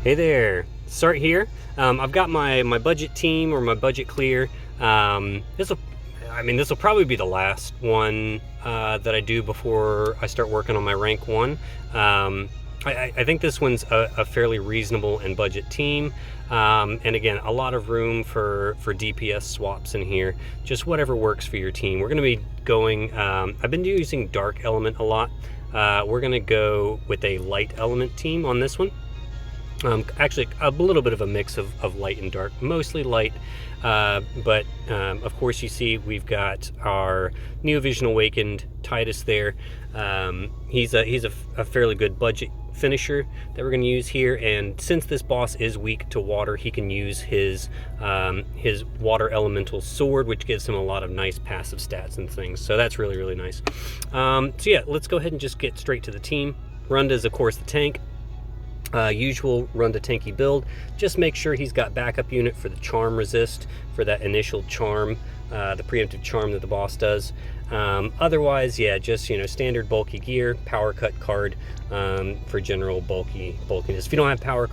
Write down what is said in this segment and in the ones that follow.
Hey there, start here. I've got my budget team or my budget clear. This will probably be the last one that I do before I start working on my rank 1. I think this one's a fairly reasonable and budget team. And again, a lot of room for DPS swaps in here. Just whatever works for your team. We're going to be going, I've been using dark element a lot. We're going to go with a light element team on this one. Actually, a little bit of a mix of light and dark, mostly light, but of course you see we've got our Neovision Awakened Titus there. He's a fairly good budget finisher that we're going to use here, and since this boss is weak to water, he can use his water elemental sword, which gives him a lot of nice passive stats and things, so that's really nice. So yeah, let's go ahead and just get straight to the team. Runda is of course the tank. Usual Runda tanky build. Just make sure he's got backup unit for the charm resist, for that initial charm, the preemptive charm that the boss does. Otherwise, yeah, just standard bulky gear, power cut card for general bulkiness. If you don't have power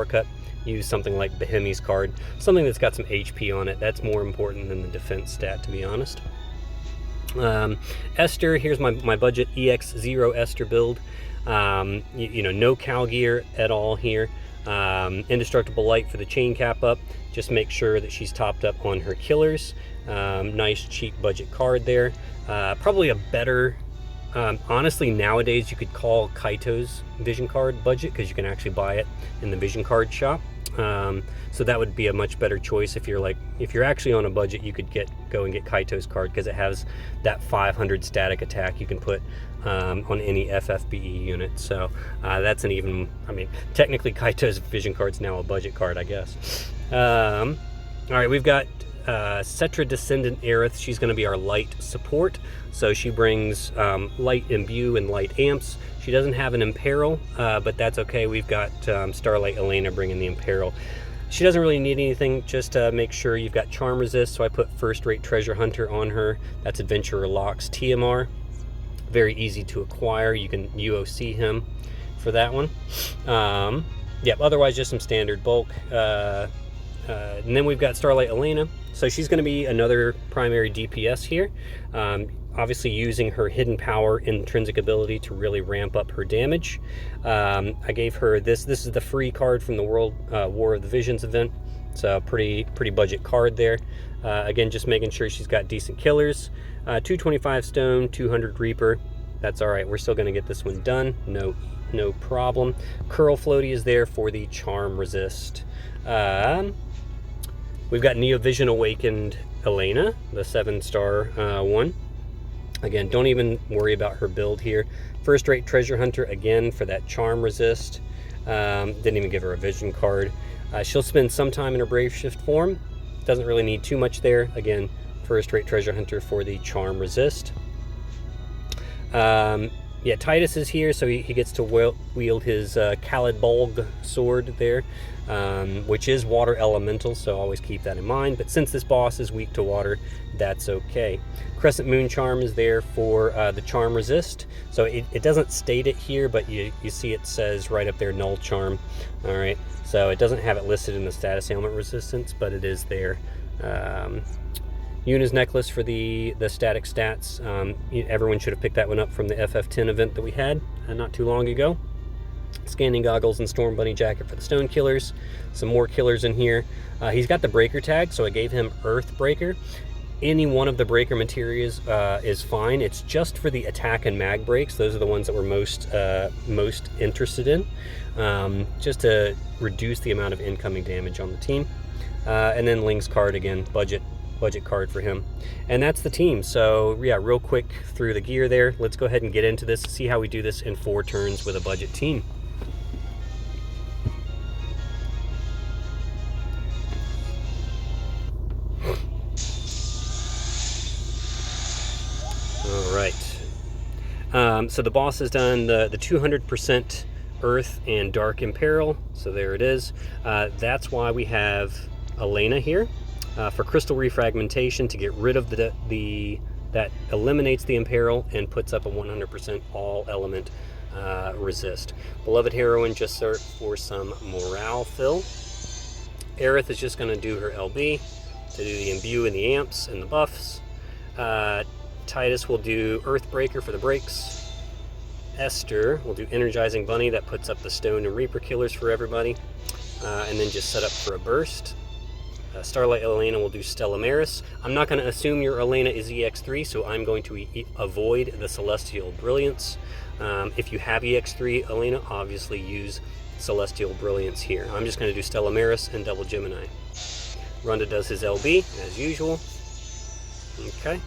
cut, use something like Behemi's card, something that's got some HP on it. That's more important than the defense stat, to be honest. Esther, here's my budget EX0 Esther build. No cow gear at all here. Indestructible light for the chain cap up. Just make sure that she's topped up on her killers. Nice cheap budget card there. Probably a better, honestly nowadays you could call Kaito's vision card budget, because you can actually buy it in the vision card shop. So that would be a much better choice if you're actually on a budget. You could go and get Kaito's card, because it has that 500 static attack you can put on any FFBE unit. So that's technically Kaito's vision card's now a budget card, I guess. All right, we've got Cetra Descendant Aerith. She's going to be our light support, so she brings light imbue and light amps. She doesn't have an imperil, but that's okay. We've got Starlight Elena bringing the imperil. She doesn't really need anything, just make sure you've got charm resist, so I put first rate treasure hunter on her. That's Adventurer Locke's TMR. Very easy to acquire. You can UOC him for that one. Yep, otherwise just some standard bulk. And then we've got Starlight Elena. So she's going to be another primary DPS here. Obviously using her hidden power intrinsic ability to really ramp up her damage. I gave her this. This is the free card from the World War of the Visions event. So pretty budget card there. Again, just making sure she's got decent killers. 225 stone, 200 reaper. That's all right. We're still going to get this one done. No problem. Curl Floaty is there for the charm resist. We've got Neovision Awakened Elena, the 7-star one. Again, don't even worry about her build here. First rate treasure hunter again for that charm resist. Didn't even give her a vision card. She'll spend some time in her brave shift form. Doesn't really need too much there. Again, first rate treasure hunter for the charm resist. Yeah, Titus is here, so he gets to wield his Khalid sword there, which is water elemental, so always keep that in mind. But since this boss is weak to water, that's okay. Crescent Moon Charm is there for the charm resist. So it doesn't state it here, but you see it says right up there, null charm. All right, so it doesn't have it listed in the status ailment resistance, but it is there. Yuna's necklace for the static stats. Everyone should have picked that one up from the FF10 event that we had not too long ago. Scanning goggles and Storm Bunny jacket for the stone killers. Some more killers in here. He's got the breaker tag, so I gave him Earth Breaker. Any one of the breaker materials is fine. It's just for the attack and mag breaks. Those are the ones that we're most interested in, just to reduce the amount of incoming damage on the team. And then Ling's card again, budget card for him. And that's the team. So yeah, real quick through the gear there. Let's go ahead and get into this, see how we do this in 4 turns with a budget team. All right. So the boss has done the 200% Earth and Dark Imperil. So there it is. That's why we have Elena here. For crystal refragmentation, to get rid of that eliminates the imperil and puts up a 100% all element resist. Beloved Heroine just for some morale fill. Aerith is just going to do her LB to do the imbue and the amps and the buffs. Titus will do Earthbreaker for the breaks. Esther will do Energizing Bunny, that puts up the Stone and Reaper killers for everybody. And then just set up for a burst. Starlight Elena will do Stella Maris. I'm not going to assume your Elena is EX3, so I'm going to avoid the Celestial Brilliance. If you have EX3 Elena, obviously use Celestial Brilliance here. I'm just going to do Stella Maris and double Gemini. Runda does his LB, as usual. Okay.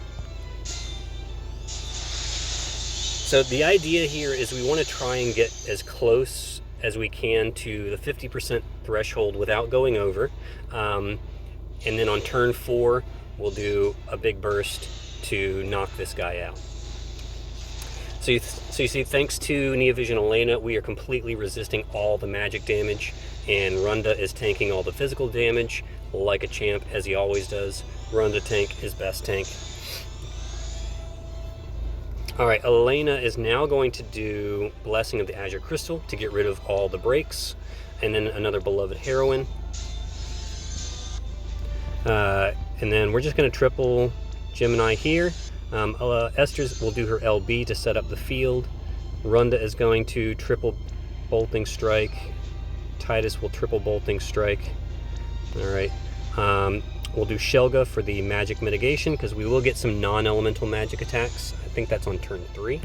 So the idea here is we want to try and get as close as we can to the 50% threshold without going over. And then on turn 4, we'll do a big burst to knock this guy out. So you see, thanks to Neovision Elena, we are completely resisting all the magic damage, and Runda is tanking all the physical damage like a champ, as he always does. Runda tank his best tank. Alright, Elena is now going to do Blessing of the Azure Crystal to get rid of all the breaks, and then another Beloved Heroine. And then we're just going to triple Gemini here. Esther will do her LB to set up the field. Runda is going to triple Bolting Strike. Titus will triple Bolting Strike. Alright. We'll do Shelga for the magic mitigation, because we will get some non-elemental magic attacks. I think that's on turn 3.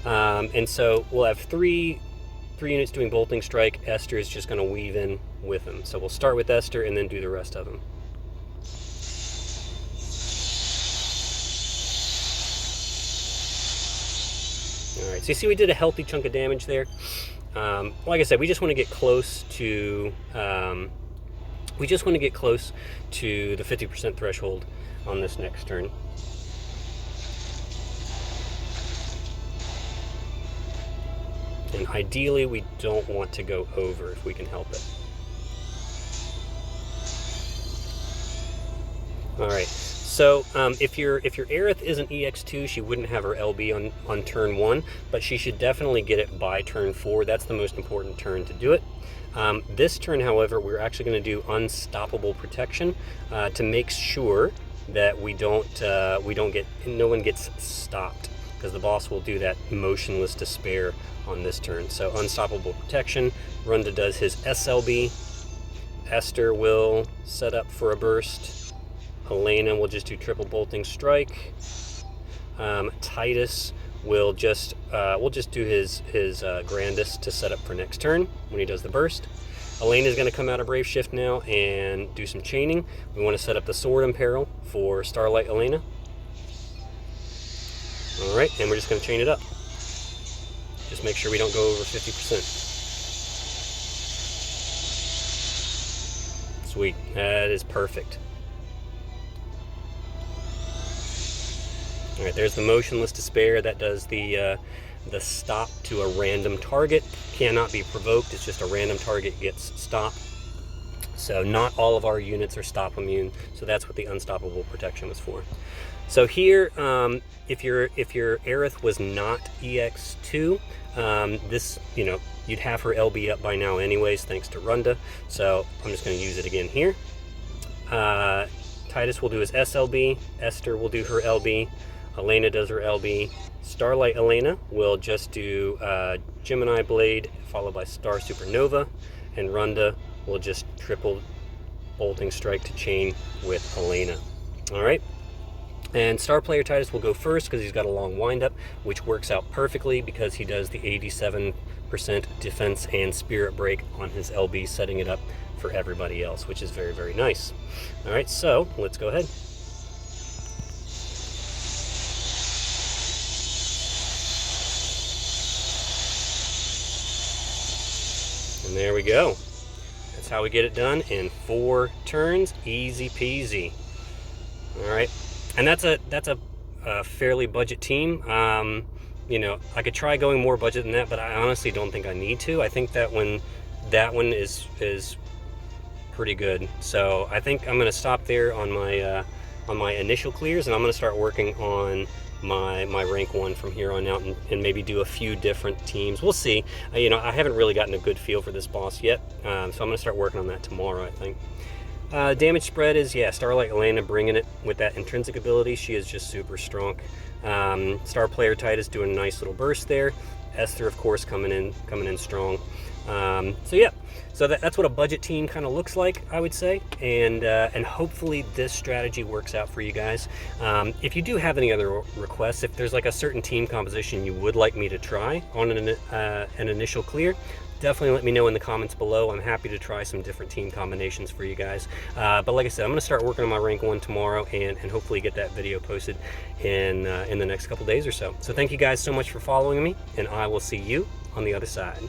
And so we'll have three units doing Bolting Strike. Esther is just going to weave in with them. So we'll start with Esther and then do the rest of them. Alright, so you see we did a healthy chunk of damage there. Like I said, we just want to get close to the 50% threshold on this next turn. And ideally, we don't want to go over if we can help it. Alright, so if your Aerith isn't EX2, she wouldn't have her LB on turn 1, but she should definitely get it by turn 4. That's the most important turn to do it. This turn, however, we're actually going to do Unstoppable Protection to make sure that no one gets stopped, because the boss will do that Motionless Despair on this turn. So Unstoppable Protection. Runda does his SLB. Esther will set up for a burst. Elena will just do triple Bolting Strike. Titus will just do his Grandest to set up for next turn when he does the burst. Elena is going to come out of Brave Shift now and do some chaining. We want to set up the Sword Imperil for Starlight Elena. Alright, and we're just going to chain it up. Just make sure we don't go over 50%. Sweet, that is perfect. Alright, there's the Motionless Despair. That does the stop to a random target. Cannot be provoked, it's just a random target gets stopped. So not all of our units are stop immune, so that's what the Unstoppable Protection was for. So here, if your Aerith was not EX2, you'd have her LB up by now anyways, thanks to Runda. So I'm just going to use it again here. Titus will do his SLB. Esther will do her LB. Elena does her LB. Starlight Elena will just do Gemini Blade followed by Star Supernova, and Runda will just triple Bolting Strike to chain with Elena. Alright, and Star Player Titus will go first because he's got a long windup, which works out perfectly because he does the 87% defense and Spirit Break on his LB, setting it up for everybody else, which is very, very nice. Alright, so let's go ahead. And there we go. That's how we get it done in 4 turns, easy peasy. All right, and that's a fairly budget team. I could try going more budget than that, but I honestly don't think I need to. I think that one is pretty good. So I think I'm going to stop there on my initial clears, and I'm going to start working on my rank 1 from here on out, and maybe do a few different teams. We'll see. You know, I haven't really gotten a good feel for this boss yet, so I'm going to start working on that tomorrow, I think. Damage spread is, yeah, Starlight Elena bringing it with that intrinsic ability. She is just super strong. Star Player Titus doing a nice little burst there. Esther, of course, coming in strong. So yeah, so that's what a budget team kind of looks like, I would say, and hopefully this strategy works out for you guys. If you do have any other requests, if there's like a certain team composition you would like me to try on an initial clear, definitely let me know in the comments below. I'm happy to try some different team combinations for you guys. But like I said, I'm going to start working on my rank 1 tomorrow, and hopefully get that video posted in the next couple days or so. So thank you guys so much for following me, and I will see you on the other side.